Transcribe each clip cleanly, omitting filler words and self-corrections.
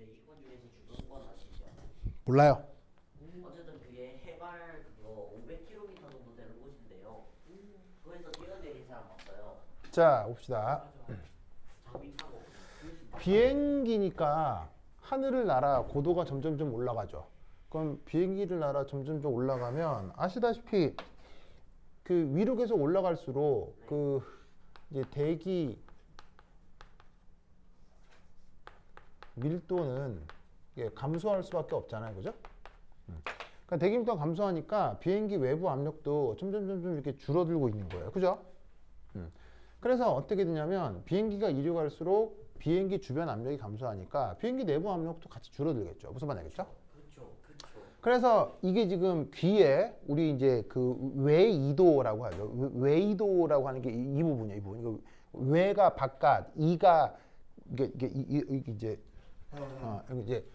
이거 중에서 주는 건 아시죠? 몰라요. 어쨌든 그게 해발 그거 500km 정도 되는 곳인데요. 그거에서 뛰어내린 사람 봤어요. 자, 봅시다. 장비 타고. 비행기니까 하늘을 날아 고도가 점점점 올라가죠. 그럼 비행기를 날아 점점점 올라가면 아시다시피 그 위로 계속 올라갈수록 그 이제 대기 밀도는 이게 감소할 수밖에 없잖아요, 그죠? 그러니까 대기 밀도가 감소하니까 비행기 외부 압력도 점점 이렇게 줄어들고 있는 거예요, 그죠? 그래서 어떻게 되냐면 비행기가 이리 갈수록 비행기 주변 압력이 감소하니까 비행기 내부 압력도 같이 줄어들겠죠. 무슨 말이겠죠? 그렇죠. 그래서 이게 지금 귀에 우리 이제 그 외이도라고 하죠. 외이도라고 하는 게 이 부분이에요. 이 부분. 이거 외가 바깥, 이가 이게 이제 이제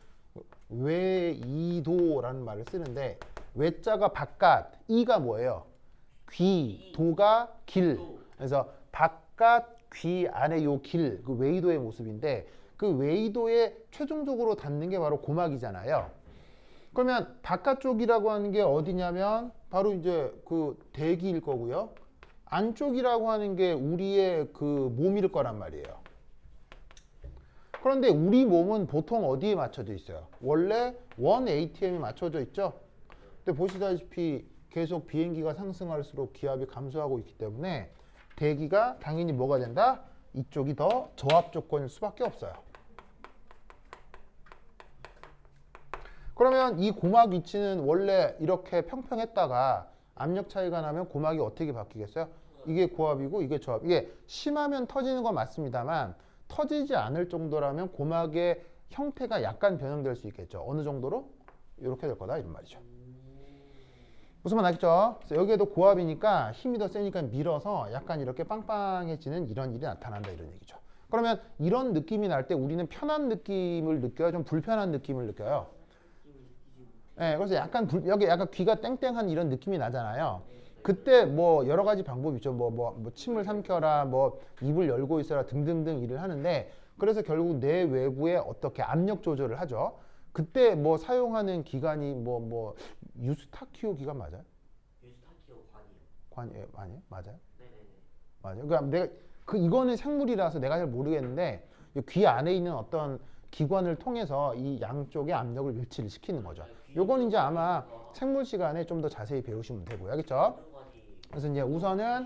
외이도라는 말을 쓰는데 외자가 바깥, 이가 뭐예요? 귀, 도가 길. 그래서 바깥 귀 안에 요 길, 그 외이도의 모습인데 그 외이도에 최종적으로 닿는 게 바로 고막이잖아요. 그러면 바깥쪽이라고 하는 게 어디냐면 바로 이제 그 대기일 거고요. 안쪽이라고 하는 게 우리의 그 몸일 거란 말이에요. 그런데 우리 몸은 보통 어디에 맞춰져 있어요? 원래 1ATM에 맞춰져 있죠. 근데 보시다시피 계속 비행기가 상승할수록 기압이 감소하고 있기 때문에 대기가 당연히 뭐가 된다? 이쪽이 더 저압 조건일 수밖에 없어요. 그러면 이 고막 위치는 원래 이렇게 평평했다가 압력 차이가 나면 고막이 어떻게 바뀌겠어요? 이게 고압이고 이게 저압. 이게 심하면 터지는 건 맞습니다만 터지지 않을 정도라면 고막의 형태가 약간 변형될 수 있겠죠. 어느 정도로? 이렇게 될 거다 이런 말이죠. 무슨 말 알겠죠? 그래서 여기에도 고압이니까 힘이 더 세니까 밀어서 약간 이렇게 빵빵해지는 이런 일이 나타난다 이런 얘기죠. 그러면 이런 느낌이 날 때 우리는 편한 느낌을 느껴요? 좀 불편한 느낌을 느껴요? 네, 그래서 약간 여기 약간 귀가 땡땡한 이런 느낌이 나잖아요. 그때 뭐 여러 가지 방법이 있죠. 뭐 침을 삼켜라, 뭐 입을 열고 있어라 등등등 일을 하는데 그래서 결국 뇌 외부에 어떻게 압력 조절을 하죠. 그때 뭐 사용하는 기관이 뭐 유스타키오 기관 맞아요? 유스타키오 관이요. 아니에요? 맞아요? 네네네. 맞아요. 그러니까 내가 이거는 생물이라서 내가 잘 모르겠는데 귀 안에 있는 어떤 기관을 통해서 이 양쪽의 압력을 일치를 시키는 거죠. 요건 이제 아마 생물 시간에 좀 더 자세히 배우시면 되고요. 알겠죠? 그래서 이제 우선은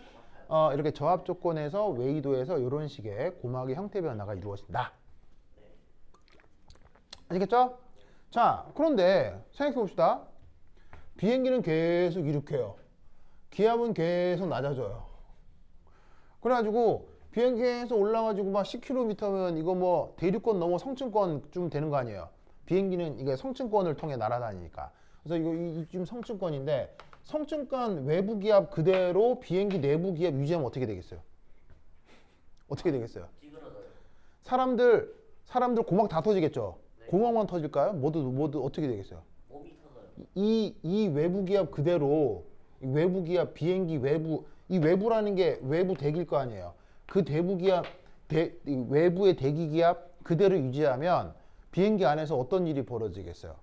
이렇게 저압 조건에서 외이도에서 이런 식의 고막의 형태 변화가 이루어진다. 아시겠죠? 자, 그런데 생각해 봅시다. 비행기는 계속 이륙해요. 기압은 계속 낮아져요. 그래가지고 비행기에서 올라가지고 막 10km면 이거 뭐 대륙권 넘어 성층권쯤 되는 거 아니에요. 비행기는 이게 성층권을 통해 날아다니니까. 그래서 이거 지금 성층권인데 성층권 외부 기압 그대로 비행기 내부 기압 유지하면 어떻게 되겠어요? 어떻게 되겠어요? 찌그러져요. 사람들 고막 다 터지겠죠? 네. 고막만 터질까요? 모두 어떻게 되겠어요? 몸이 터져요. 이 외부 기압 그대로 외부 기압 비행기 외부 이 외부라는 게 외부 대기일 거 아니에요. 그 대부 기압 외부의 대기 기압 그대로 유지하면 비행기 안에서 어떤 일이 벌어지겠어요?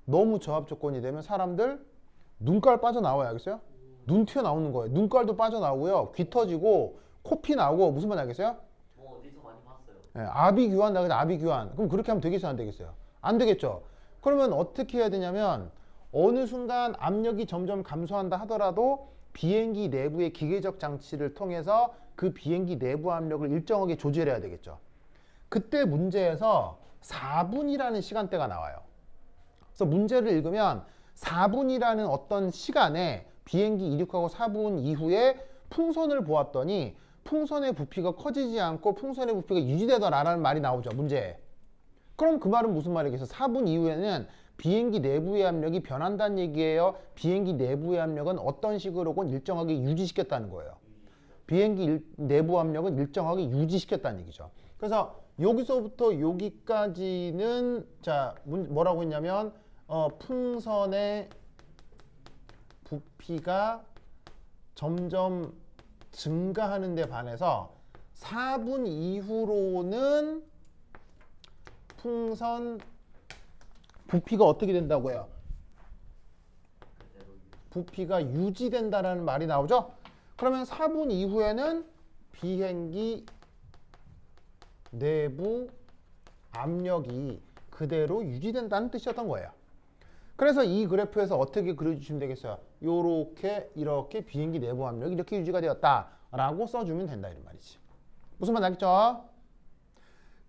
너무 저압 조건이 되면 사람들 눈깔 빠져나와요. 알겠어요? 눈 튀어나오는 거예요. 눈깔도 빠져나오고요. 귀 터지고 코피 나오고 무슨 말 알겠어요? 뭐 어디서 많이 봤어요. 예, 아비규환 나거든 아비규환. 그럼 그렇게 하면 되겠어요? 안 되겠어요? 안 되겠죠? 그러면 어떻게 해야 되냐면 어느 순간 압력이 점점 감소한다 하더라도 비행기 내부의 기계적 장치를 통해서 그 비행기 내부 압력을 일정하게 조절해야 되겠죠. 그때 문제에서 4분이라는 시간대가 나와요. 그래서 문제를 읽으면 4분이라는 어떤 시간에 비행기 이륙하고 4분 이후에 풍선을 보았더니 풍선의 부피가 커지지 않고 풍선의 부피가 유지되더라라는 말이 나오죠. 문제에. 그럼 그 말은 무슨 말이겠어요? 4분 이후에는 비행기 내부의 압력이 변한다는 얘기예요. 비행기 내부의 압력은 어떤 식으로건 일정하게 유지시켰다는 거예요. 비행기 내부 압력은 일정하게 유지시켰다는 얘기죠. 그래서 여기서부터 여기까지는 자 뭐라고 했냐면 풍선의 부피가 점점 증가하는 데 반해서 4분 이후로는 풍선 부피가 어떻게 된다고요? 그대로 부피가 유지된다라는 말이 나오죠? 그러면 4분 이후에는 비행기 내부 압력이 그대로 유지된다는 뜻이었던 거예요. 그래서 이 그래프에서 어떻게 그려주시면 되겠어요? 요렇게 이렇게 비행기 내부 압력이 이렇게 유지가 되었다라고 써주면 된다 이런 말이지. 무슨 말 알겠죠?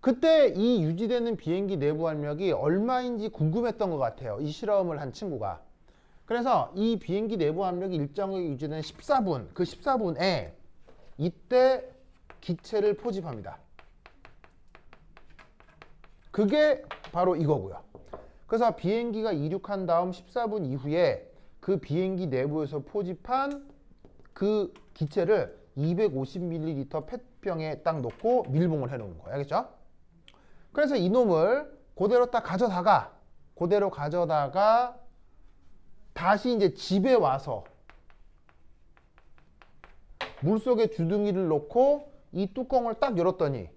그때 이 유지되는 비행기 내부 압력이 얼마인지 궁금했던 것 같아요. 이 실험을 한 친구가. 그래서 이 비행기 내부 압력이 일정하게 유지되는 14분, 그 14분에 이때 기체를 포집합니다. 그게 바로 이거고요. 그래서 비행기가 이륙한 다음 14분 이후에 그 비행기 내부에서 포집한 그 기체를 250ml 펫병에 딱 넣고 밀봉을 해놓은 거예요. 알겠죠? 그래서 이놈을 그대로 딱 가져다가 다시 이제 집에 와서 물속에 주둥이를 넣고 이 뚜껑을 딱 열었더니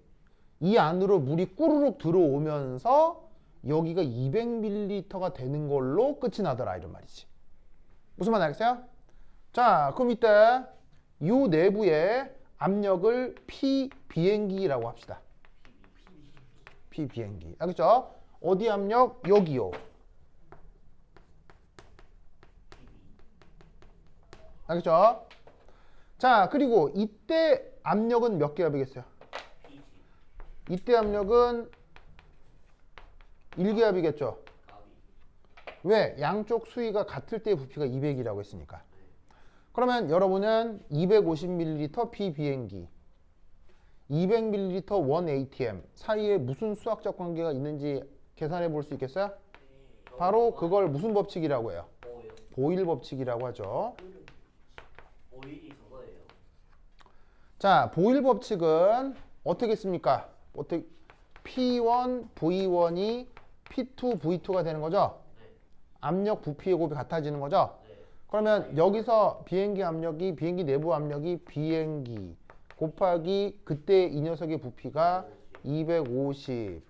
이 안으로 물이 꾸르륵 들어오면서 여기가 200ml가 되는 걸로 끝이 나더라 이런 말이지. 무슨 말 알겠어요? 자, 그럼 이때 이 내부의 압력을 P 비행기라고 합시다. P 비행기. 알겠죠? 어디 압력? 여기요. 알겠죠? 자, 그리고 이때 압력은 몇 기압이겠어요? 이때 압력은 1기압이겠죠? 왜? 양쪽 수위가 같을 때 부피가 200이라고 했으니까. 그러면 여러분은 250ml P 비행기, 200ml 1 ATM 사이에 무슨 수학적 관계가 있는지 계산해 볼 수 있겠어요? 바로 그걸 무슨 법칙이라고 해요? 보일 법칙이라고 하죠. 오일이 저거예요. 자, 보일 법칙은 어떻게 씁니까? 어떻게 P1, V1이 P2, V2가 되는 거죠? 네. 압력, 부피의 곱이 같아지는 거죠? 네. 그러면 여기서 비행기 내부 압력이 비행기 곱하기 그때 이 녀석의 부피가 250.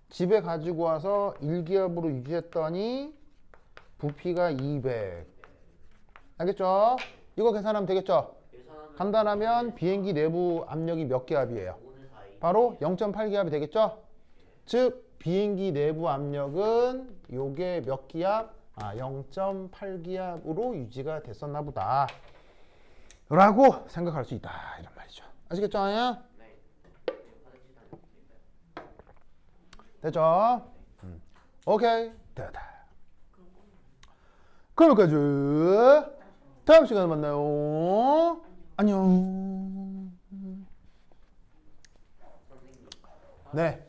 집에 가지고 와서 1기압으로 유지했더니 부피가 200. 알겠죠? 이거 계산하면 되겠죠? 간단하면 비행기 내부 압력이 몇 기압이에요? 바로 0.8기압이 되겠죠? 즉 비행기 내부 압력은 요게 몇 기압? 0.8기압으로 유지가 됐었나 보다 라고 생각할 수 있다 이런 말이죠. 아시겠죠? 아야? 네. 됐죠? 오케이 됐다. 그럼 여기까지. 다음 시간에 만나요. 안녕. 선생님. 네.